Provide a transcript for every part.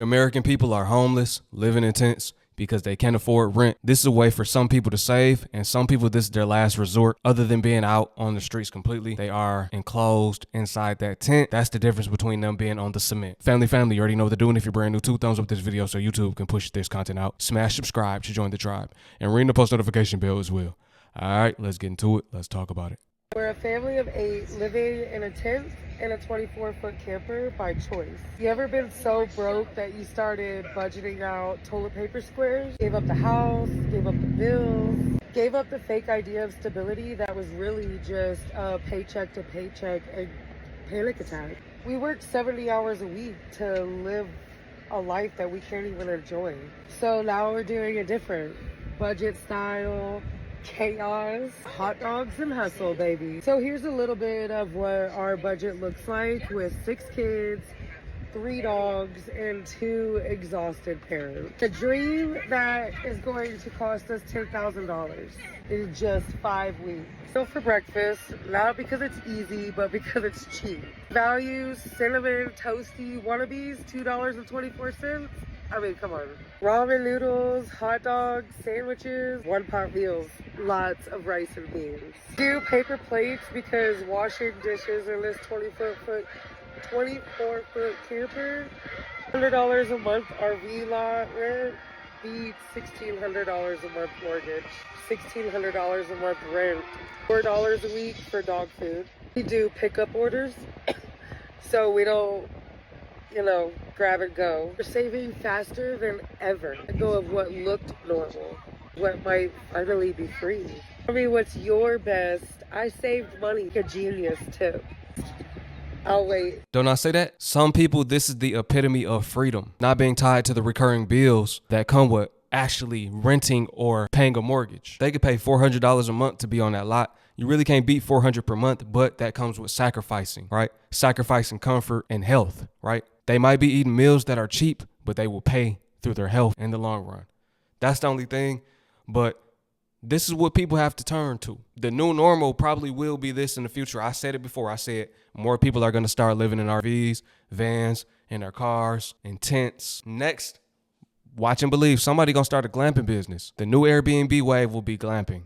American people are homeless, living in tents because they can't afford rent. This is a way for some people to save, and some people this is their last resort. Other than being out on the streets completely, they are enclosed inside that tent. That's the difference between them being on the cement. Family, you already know what they're doing. If you're brand new, 2 thumbs up this video so YouTube can push this content out. Smash subscribe to join the tribe, and ring the post notification bell as well. All right, let's get into it. Let's talk about it. We're a family of 8 living in a tent in a 24-foot camper by choice. You ever been so broke that you started budgeting out toilet paper squares? Gave up the house, gave up the bills, gave up the fake idea of stability that was really just a paycheck to paycheck and panic attack. We work 70 hours a week to live a life that we can't even enjoy. So now we're doing a different budget style, chaos, hot dogs and hustle, baby. So here's a little bit of what our budget looks like with 6 kids, 3 dogs, and 2 exhausted parents. The dream that is going to cost us $10,000 in just 5 weeks. So for breakfast, not because it's easy, but because it's cheap. Values, cinnamon, toasty wannabes, $2.24. I mean, come on. Ramen noodles, hot dogs, sandwiches, one-pot meals, lots of rice and beans. Do paper plates because washing dishes in this 24-foot camper, $100 a month RV lot rent beats $1,600 a month mortgage, $1,600 a month rent, $4 a week for dog food. We do pickup orders, so we don't, grab and go. We're saving faster than ever. Let go of what looked normal, what might finally be free. Tell me what's your best I saved money a genius tip. I'll wait. Don't I say that? Some people, this is the epitome of freedom. Not being tied to the recurring bills that come with actually renting or paying a mortgage. They could pay $400 a month to be on that lot. You really can't beat $400 per month, but that comes with sacrificing, right? Sacrificing comfort and health, right? They might be eating meals that are cheap, but they will pay through their health in the long run. That's the only thing. But this is what people have to turn to. The new normal probably will be this in the future. I said it before. I said more people are going to start living in RVs, vans, in their cars, in tents. Next, watch and believe. Somebody going to start a glamping business. The new Airbnb wave will be glamping.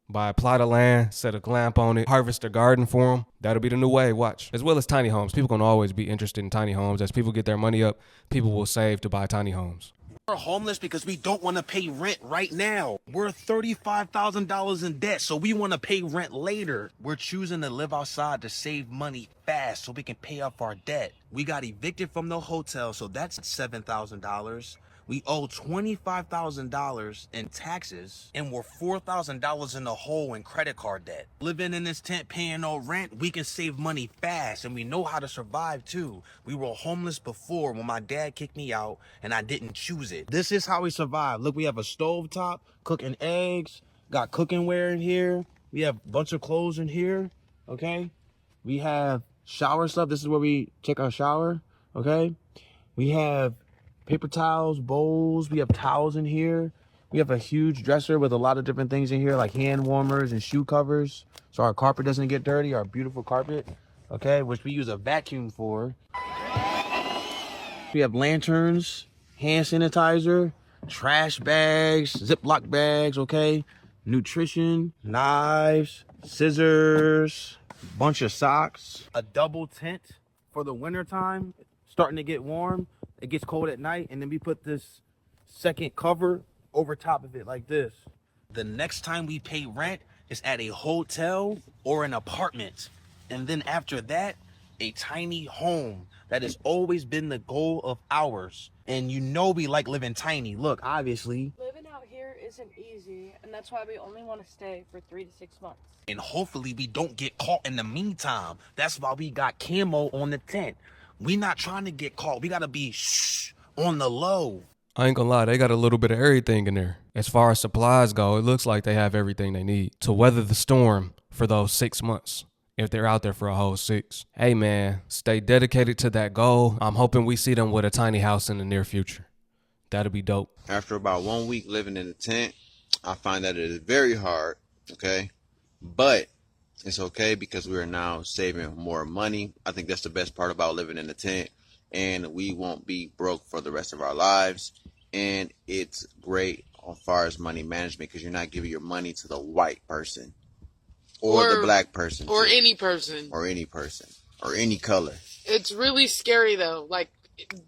Buy a plot of land, set a glamp on it, harvest a garden for them. That'll be the new way, watch. As well as tiny homes. People gonna always be interested in tiny homes. As people get their money up, people will save to buy tiny homes. We're homeless because we don't want to pay rent right now. We're $35,000 in debt, so we want to pay rent later. We're choosing to live outside to save money fast so we can pay off our debt. We got evicted from the hotel, so that's $7,000. We owe $25,000 in taxes, and we're $4,000 in the hole in credit card debt. Living in this tent, paying no rent, we can save money fast, and we know how to survive too. We were homeless before when my dad kicked me out, and I didn't choose it. This is how we survive. Look, we have a stove top, cooking eggs, got cooking ware in here. We have a bunch of clothes in here, okay? We have shower stuff. This is where we take our shower, okay? We have paper towels, bowls. We have towels in here. We have a huge dresser with a lot of different things in here, like hand warmers and shoe covers, so our carpet doesn't get dirty, our beautiful carpet, okay, which we use a vacuum for. We have lanterns, hand sanitizer, trash bags, Ziploc bags, okay, nutrition, knives, scissors, bunch of socks, a double tent for the winter time. Starting to get warm. It gets cold at night, and then we put this second cover over top of it like this. The next time we pay rent is at a hotel or an apartment. And then after that, a tiny home. That has always been the goal of ours. And we like living tiny. Look, obviously. Living out here isn't easy, and that's why we only want to stay for 3 to 6 months. And hopefully we don't get caught in the meantime. That's why we got camo on the tent. We not trying to get caught. We got to be on the low. I ain't gonna lie, they got a little bit of everything in there. As far as supplies go, it looks like they have everything they need to weather the storm for those 6 months, if they're out there for a whole 6. Hey man, stay dedicated to that goal. I'm hoping we see them with a tiny house in the near future. That'll be dope. After about 1 week living in a tent, I find that it is very hard, okay? But it's okay because we are now saving more money. I think that's the best part about living in a tent. and we won't be broke for the rest of our lives. And it's great as far as money management because you're not giving your money to the white person or the black person or too. any person or any person or any color. It's really scary though. Like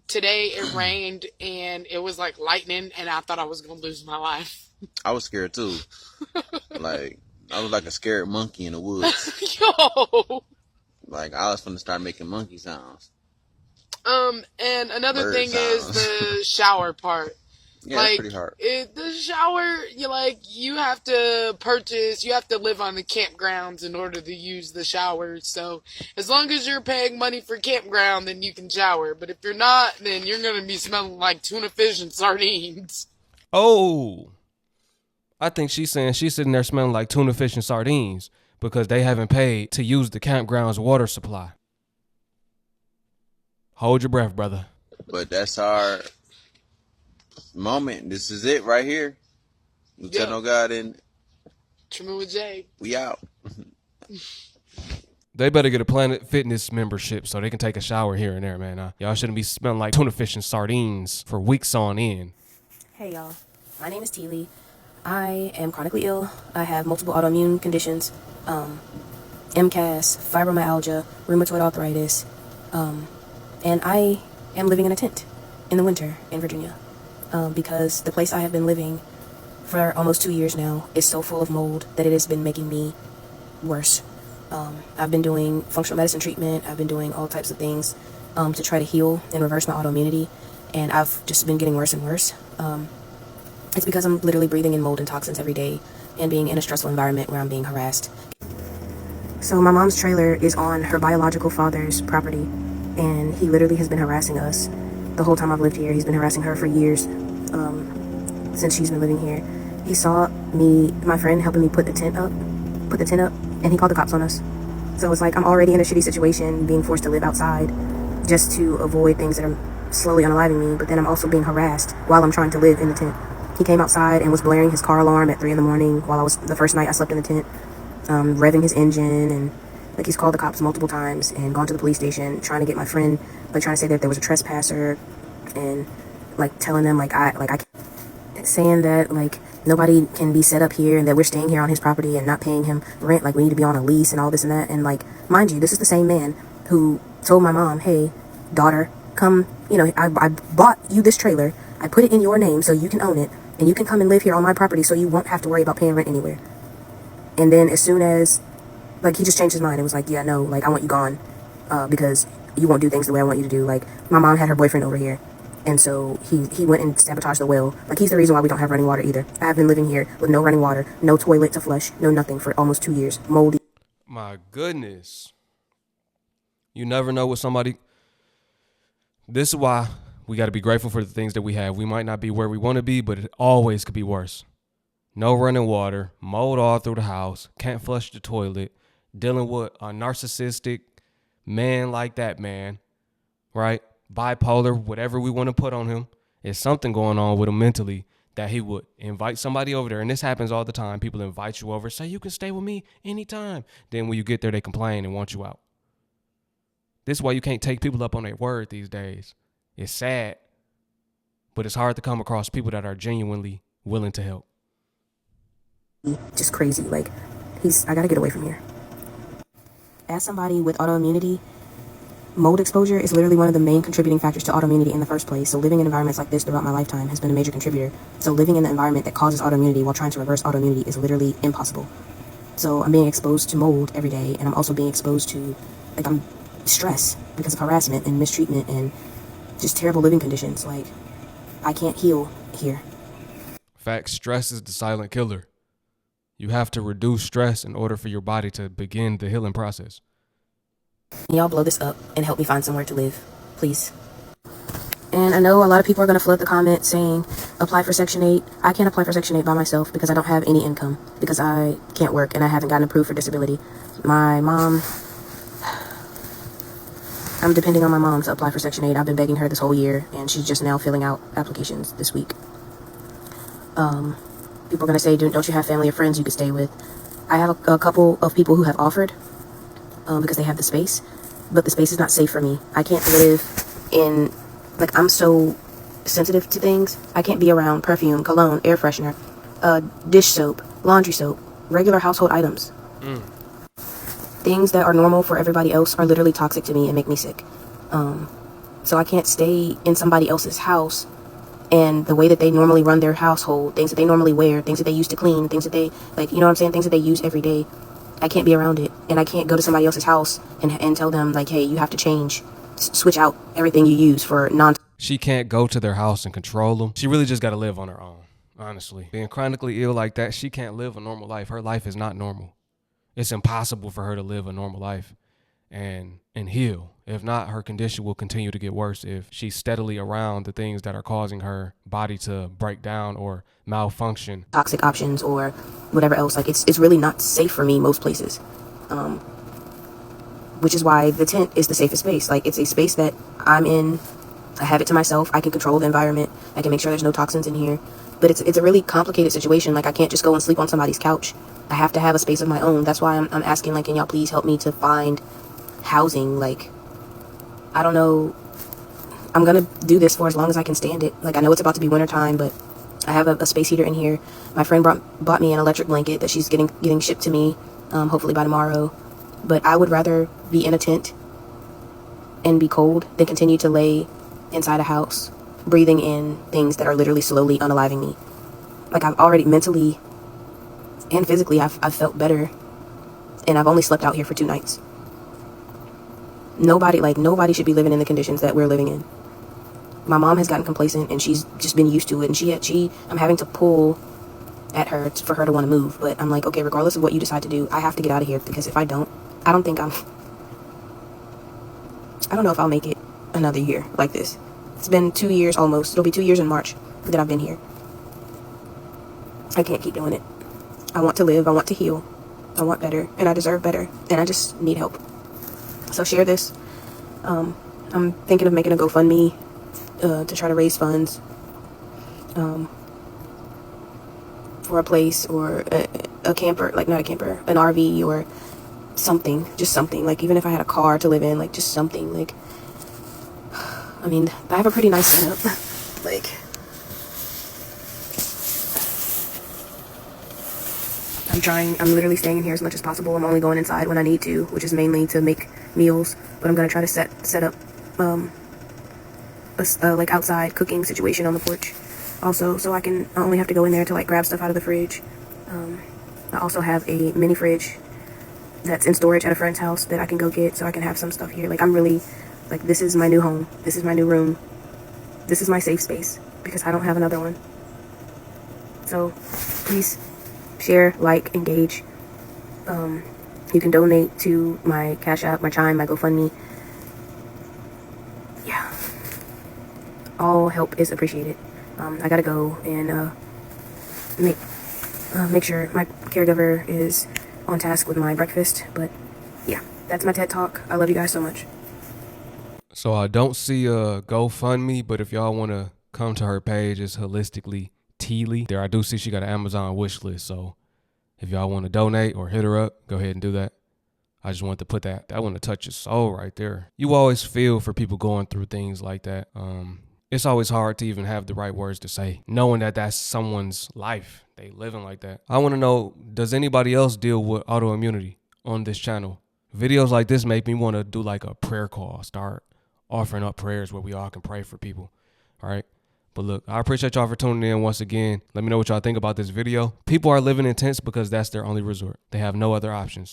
today it rained and it was like lightning and I thought I was going to lose my life. I was scared too. Like I was like a scared monkey in the woods. Yo. Like I was gonna start making monkey sounds. And another Bird thing sounds. is the shower part. Yeah, like, it's pretty hard. The shower, you have to live on the campgrounds in order to use the showers. So as long as you're paying money for campground, then you can shower. But if you're not, then you're going to be smelling like tuna fish and sardines. Oh, I think she's saying she's sitting there smelling like tuna fish and sardines because they haven't paid to use the campground's water supply. Hold your breath, brother. But that's our moment. This is it right here. Lieutenant God and Trimming with Jay. We out. They better get a Planet Fitness membership so they can take a shower here and there, man. Y'all shouldn't be smelling like tuna fish and sardines for weeks on end. Hey y'all, my name is T. Lee. I am chronically ill. I have multiple autoimmune conditions, MCAS, fibromyalgia, rheumatoid arthritis, and I am living in a tent in the winter in Virginia because the place I have been living for almost 2 years now is so full of mold that it has been making me worse. I've been doing functional medicine treatment. I've been doing all types of things to try to heal and reverse my autoimmunity, and I've just been getting worse and worse. It's because I'm literally breathing in mold and toxins every day and being in a stressful environment where I'm being harassed. So my mom's trailer is on her biological father's property, and he literally has been harassing us the whole time I've lived here. He's been harassing her for years, since she's been living here. He saw me, my friend, helping me put the tent up, and he called the cops on us. So it's like I'm already in a shitty situation, being forced to live outside just to avoid things that are slowly unaliving me, but then I'm also being harassed while I'm trying to live in the tent. He came outside and was blaring his car alarm at 3 in the morning while the first night I slept in the tent, revving his engine, and like he's called the cops multiple times and gone to the police station trying to get my friend, like trying to say that there was a trespasser, and like telling them saying that like nobody can be set up here and that we're staying here on his property and not paying him rent, like we need to be on a lease and all this and that. And like, mind you, this is the same man who told my mom, hey, daughter, come, I bought you this trailer, I put it in your name so you can own it, and you can come and live here on my property so you won't have to worry about paying rent anywhere. And then as soon as, like, he just changed his mind and was like, yeah, no, like, I want you gone, because you won't do things the way I want you to do. Like, my mom had her boyfriend over here, and so he went and sabotaged the well. Like, he's the reason why we don't have running water either. I have been living here with no running water, no toilet to flush, no nothing for almost 2 years. Moldy. My goodness. You never know what somebody... This is why we got to be grateful for the things that we have. We might not be where we want to be, but it always could be worse. No running water, mold all through the house, can't flush the toilet, dealing with a narcissistic man like that man, right? Bipolar, whatever we want to put on him. There's something going on with him mentally that he would invite somebody over there. And this happens all the time. People invite you over, say, you can stay with me anytime. Then when you get there, they complain and want you out. This is why you can't take people up on their word these days. It's sad, but it's hard to come across people that are genuinely willing to help. Just crazy. Like, I gotta get away from here. As somebody with autoimmunity, mold exposure is literally one of the main contributing factors to autoimmunity in the first place. So living in environments like this throughout my lifetime has been a major contributor. So living in the environment that causes autoimmunity while trying to reverse autoimmunity is literally impossible. So I'm being exposed to mold every day, and I'm also being exposed to, like, I'm stress because of harassment and mistreatment and just terrible living conditions. Like, I can't heal here. Fact, stress is the silent killer. You have to reduce stress in order for your body to begin the healing process. Can y'all blow this up and help me find somewhere to live, please? And I know a lot of people are going to flood the comments saying, apply for Section 8. I can't apply for Section 8 by myself because I don't have any income, because I can't work and I haven't gotten approved for disability. My mom, I'm depending on my mom to apply for Section 8. I've been begging her this whole year, and she's just now filling out applications this week. People are going to say, don't you have family or friends you could stay with? I have a couple of people who have offered because they have the space, but the space is not safe for me. I can't live And like, I'm so sensitive to things. I can't be around perfume, cologne, air freshener, dish soap, laundry soap, regular household items. Things that are normal for everybody else are literally toxic to me and make me sick. So I can't stay in somebody else's house, and the way that they normally run their household, things that they normally wear, things that they use to clean, things that they, like, you know what I'm saying, things that they use every day, I can't be around it. And I can't go to somebody else's house and tell them, like, hey, you have to change, switch out everything you use for non. She can't go to their house and control them. She really just got to live on her own, honestly. Being chronically ill like that, she can't live a normal life. Her life is not normal. It's impossible for her to live a normal life and heal. If not, her condition will continue to get worse if she's steadily around the things that are causing her body to break down or malfunction. Toxic options or whatever else. Like, it's really not safe for me most places. Which is why the tent is the safest space. Like, it's a space that I'm in. I have it to myself. I can control the environment. I can make sure there's no toxins in here. But it's a really complicated situation. Like, I can't just go and sleep on somebody's couch. I have to have a space of my own. That's why I'm asking, like, can y'all please help me to find housing? Like, I don't know. I'm gonna do this for as long as I can stand it. Like, I know it's about to be winter time, but I have a space heater in here. My friend bought me an electric blanket that she's getting shipped to me, hopefully by tomorrow. But I would rather be in a tent and be cold than continue to lay inside a house, breathing in things that are literally slowly unaliving me. Like, I've already mentally and physically, I've felt better, and I've only slept out here for 2 nights. Nobody should be living in the conditions that we're living in. My mom has gotten complacent, and she's just been used to it, and I'm having to pull at her for her to want to move. But I'm like, okay, regardless of what you decide to do, I have to get out of here, because if I don't know if I'll make it another year like this. It's been 2 years almost. It'll be 2 years in March that I've been here. I can't keep doing it. I want to live. I want to heal. I want better, and I deserve better, and I just need help. So share this. I'm thinking of making a GoFundMe to try to raise funds for a place or a camper, like, not a camper, an RV or something, just something. Like, even if I had a car to live in, like, just something. Like, I mean, I have a pretty nice setup. Like, I'm literally staying in here as much as possible. I'm only going inside when I need to, which is mainly to make meals, but I'm gonna try to set up like, outside cooking situation on the porch also, so I only have to go in there to, like, grab stuff out of the fridge. I also have a mini fridge that's in storage at a friend's house that I can go get, so I can have some stuff here. Like, I'm really, like, this is my new home. This is my new room. This is my safe space, because I don't have another one. So please share, like, engage. You can donate to my Cash App, my Chime, my GoFundMe. Yeah. All help is appreciated. I gotta go and make sure my caregiver is on task with my breakfast. But yeah, that's my TED Talk. I love you guys so much. So I don't see a GoFundMe, but if y'all want to come to her page, it's Holistically Teely. There, I do see she got an Amazon wish list. So if y'all want to donate or hit her up, go ahead and do that. I just wanted to put that one to touch your soul right there. You always feel for people going through things like that. It's always hard to even have the right words to say, knowing that that's someone's life. They living like that. I want to know, does anybody else deal with autoimmunity on this channel? Videos like this make me want to do, like, a prayer call, start offering up prayers where we all can pray for people. All right. But look, I appreciate y'all for tuning in once again. Let me know what y'all think about this video. People are living in tents because that's their only resort. They have no other options.